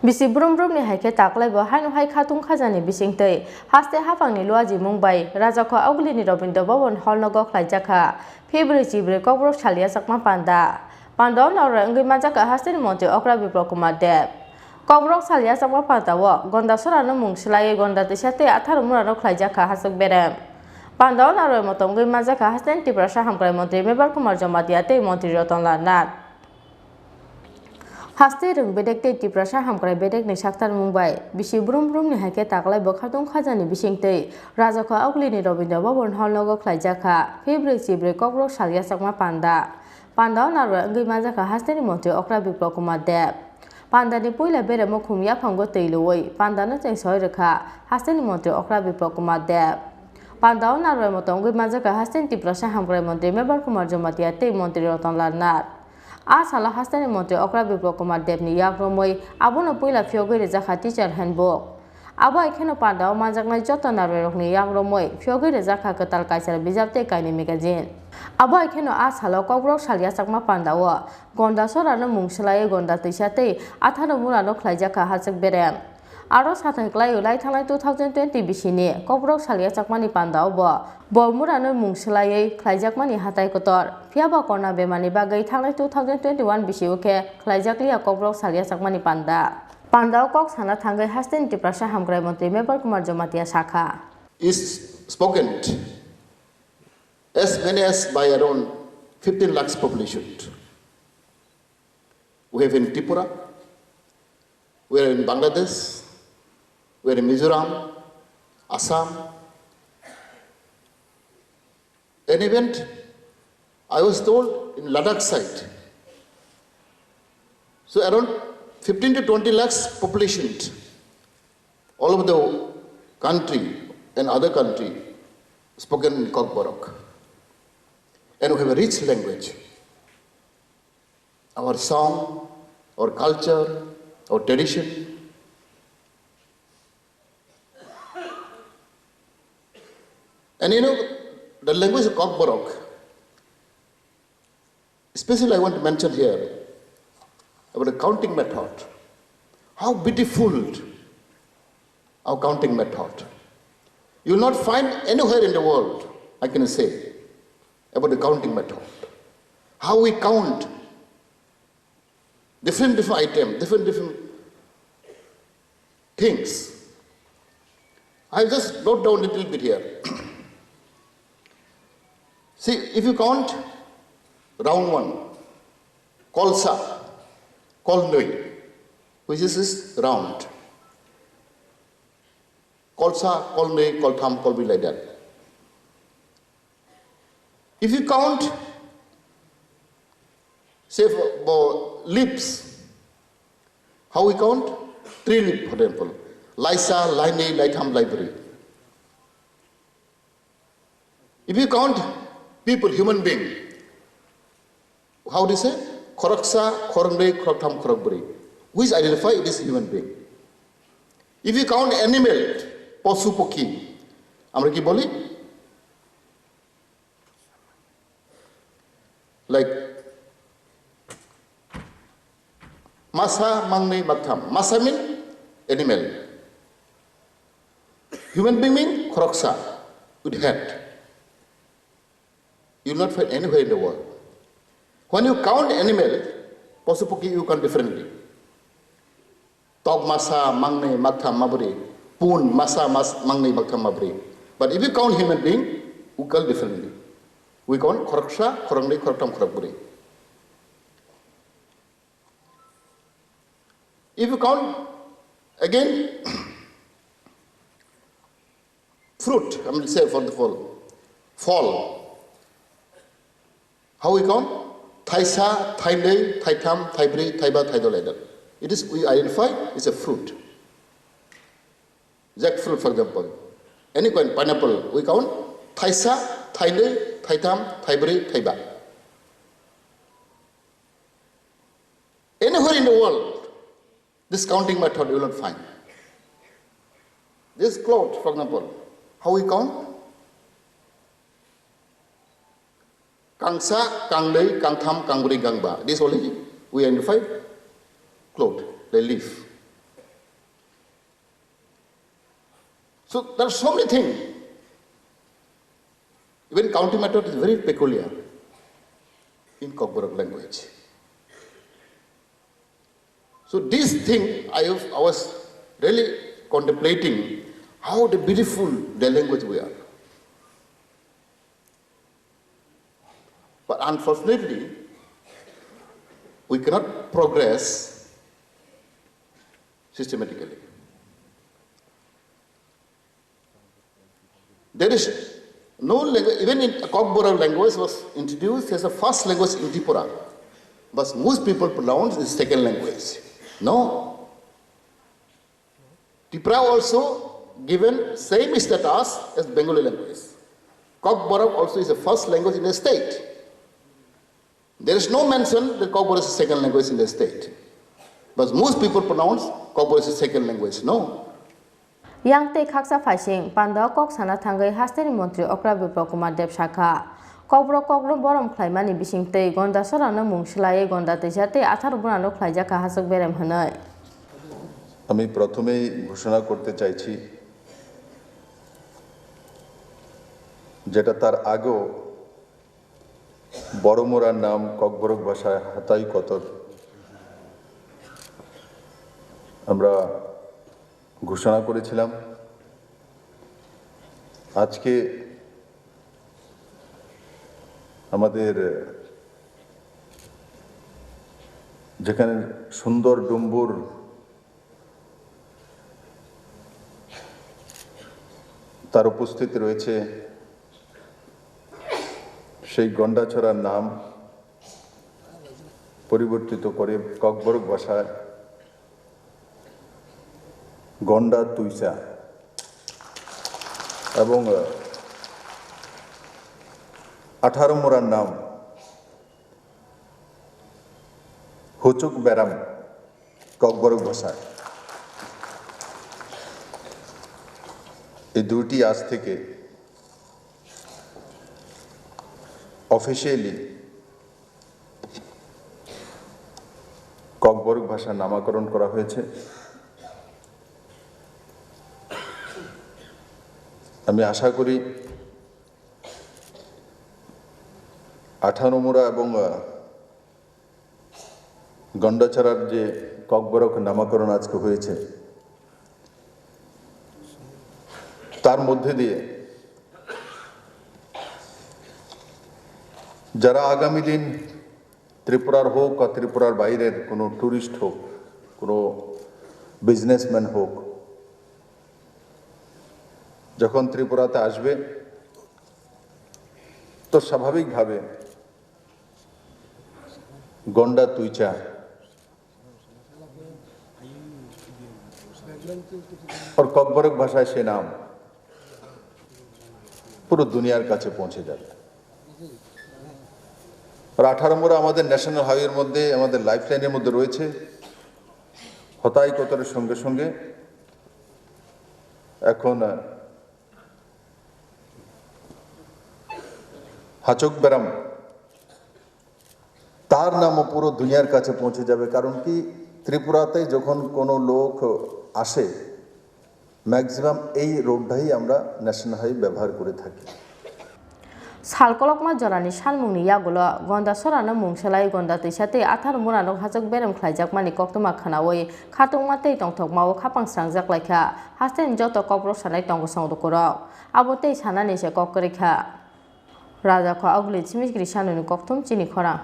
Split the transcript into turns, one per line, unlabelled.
Bisi brum brum ni haike taklai bo hainu hai khatung khajani bisingtei haste hafangni luaji Mumbai Yachakma augli ni Robindo Bhavan Holnogo Khlaijakha February chibre Kokborok Yachakma Pandao naura ngi majaka haste ni monte okra Biplop Kumar Dev Kokborok Yachakma Pandao Gandhacherra no Mung Swlaiwi Twisa Atharamura no Khlaijakha hasuk berem Pandao naura motong ngi majaka haste Tripura hamkrai montri Mebar Kumar Jomatiate montri Roton Lanat Haste rung bedek te Tripura hamkrai bedek ni saktar Mumbai bisi brum brum ni haike taklai bo khatung khajani bisingtei Yachakma augli ni Robindo Bhavan Holnogo Khlaijakha February chibre Kokborok Yachakma Pandao naura ngi majaka haste ni monte okra Biplop Kumar Dev Panda ni puila bere mo khumya phanggo teiloi Panda no cheng soi rekha haste ni monte okra Biplop Kumar Dev Pandao naura motong ngi majaka haste Tripura hamkrai montri Mebar Kumar Jomatiate montri Roton Lanat Asala haste ni monte okra Biplop Kumar Dev ni yakromoi abono puila phiogoi rejakha teacher handbook abo ekheno Pandao majaknai joto naura rokni yakromoi phiogoi rejakha katal kaisar bijapte kaini magazine abo ekheno asala Kokborok Yachakma Pandao Gandhacherra no Mung Swlaiwi Twisa Atharamura no Khlaijakha hasuk berem aro sathai klai thanglai 2020 bisini Kokborok Yachakma ni Pandao bo Bormura no Mung Swlaiwi Khlaijakma ni hatai kotor phiaba korna bemani bagai thanglai 2021 bisiuke Khlaijakliya Kokborok Yachakma ni Pandao kok sana thangai haste Tripura hamkrai montri Mebar Kumar Jomatia Shakha
is spoken as many as by around 15 lakhs population. We have in Tripura, we are in Bangladesh, we are in Mizoram, Assam. An event, I was told in Ladakh side. So around 15 to 20 lakhs population all over the country and other country spoken in Kokborok. And we have a rich language. Our song, our culture, our tradition. And the language of Kokborok, especially I want to mention here about the counting method. How beautiful our counting method. You will not find anywhere in the world, I can say, about the counting method. How we count different items, different things. I'll just note down a little bit here. See, if you count round one, kolsa, kolnoi, which is round. Kolsa, kolnoi, koltham, kolbi, like that. If you count, say for lips, how we count? 3 lips, for example. Lysa, Laine, Laitham, Library. If you count people, human being, how do you say? Khoroksa, Khorang, Khoroktham, Khorokburi. Which identify this human being. If you count animal, Posu Poki, আমরা কি বলি? Like Masa Mangne Maktham. Masa mean animal. Human being mean Khoroksa with head. You will not find anywhere in the world. When you count animal, Posupuki you count differently. Tok Masa Mangne Maktham Mabri. Pun Masa Mangne Maktham Mabri. But if you count human being, you count differently. We count Khoroksa, Khorangli, Khoroktham, Khorokburi. If you count again fruit, I will say for the fall. How we count? Thaisa, Thaile, Thaitam, Thaibri, Thaiba, Thaidolaida. It is, we identify, it's a fruit. Jackfruit, for example. Any kind, pineapple, we count Thaisa, Thaile, Thaitam, Thaibri, Thaiba. Anywhere in the world, this counting method you will not find. This cloth, for example, how we count? Kangsa, Kanglei, Kangtham, Kangburi, Gangba. This only we identify cloth, they leaf. So there are so many things. Even county method is very peculiar in Kokborok language. So this thing I was really contemplating how the beautiful the language we are. But unfortunately, we cannot progress systematically. There is no language, even in Kokborok language was introduced as a first language in Tripura, but most people pronounce it second language. No. Tripura also given same status as Bengali language. Kokborok also is the first language in the state. There is no mention that Kokborok is the second language in the state. But most people pronounce Kokborok is the second language. No.
Yang te khaksa faising Pandao kok sana thangai hasteri montri okra biprokumar dev shakha Kokborok kokro borom khlaimani bisingte Gandhacherra no Mung Swlaiwi Gandha Twisa Atharamura no Khlaijakha hasuk berem hanai
আমি প্রথমেই ঘোষণা করতে চাইছি যেটা তার আগেও বড়মোরার নাম ককবরক ভাষায় হাতাই কতর আমরা ঘোষণা করেছিলাম আজকে আমাদের যেখানে সুন্দর ডুম্বুর তার উপস্থিতি রয়েছে সেই গন্ডাছড়ার নাম পরিবর্তিত করে ককবরক ভাষায় গন্ডা তুইসা এবং আঠারোমোরার নাম হুচুক বেরাম ককবরক ভাষায় এই দুইটি আজ থেকে অফিসিয়ালি ককবরক ভাষার নামকরণ করা হয়েছে আমি আশা করি আঠারোমোরা এবং গন্ডাছেরার যে ককবরক নামকরণ আজকে হয়েছে তার মধ্যে দিয়ে যারা আগামী দিন ত্রিপুরার হোক বা ত্রিপুরার বাইরের কোনো ট্যুরিস্ট হোক কোনো বিজনেসম্যান হোক যখন ত্রিপুরাতে আসবে তো স্বাভাবিকভাবে গন্ডা তুইচা और ককবরক ভাষায় সে নাম পুরো দুনিয়ার কাছে পৌঁছে যাবে আর আঠারোমোরা আমাদের ন্যাশনাল হাইওয়ের মধ্যে আমাদের লাইফলাইনের মধ্যে রয়েছে হতাই কতরের সঙ্গে সঙ্গে এখন হাচক বেরাম তার নামও পুরো দুনিয়ার কাছে পৌঁছে যাবে কারণ কি ত্রিপুরাতে যখন কোনো লোক আসে ম্যাক্সিমাম এই রোডটাই আমরা ন্যাশনাল হাইওয়ে ব্যবহার করে থাকি
Salkolokma jorani salmungni yagulo Gandhacherra no Mung Swlaiwi Gandha Twisa Atharamura no hasuk berem Khlaijakma ni koktoma khanawi khatungma tei tongthokmao khapang srangjak laikha hasten joto Kokborok sanai tongo songdokorok abo tei sanani se kokkorikha Rajako agli chimigri sanuni koktum Chini Khorang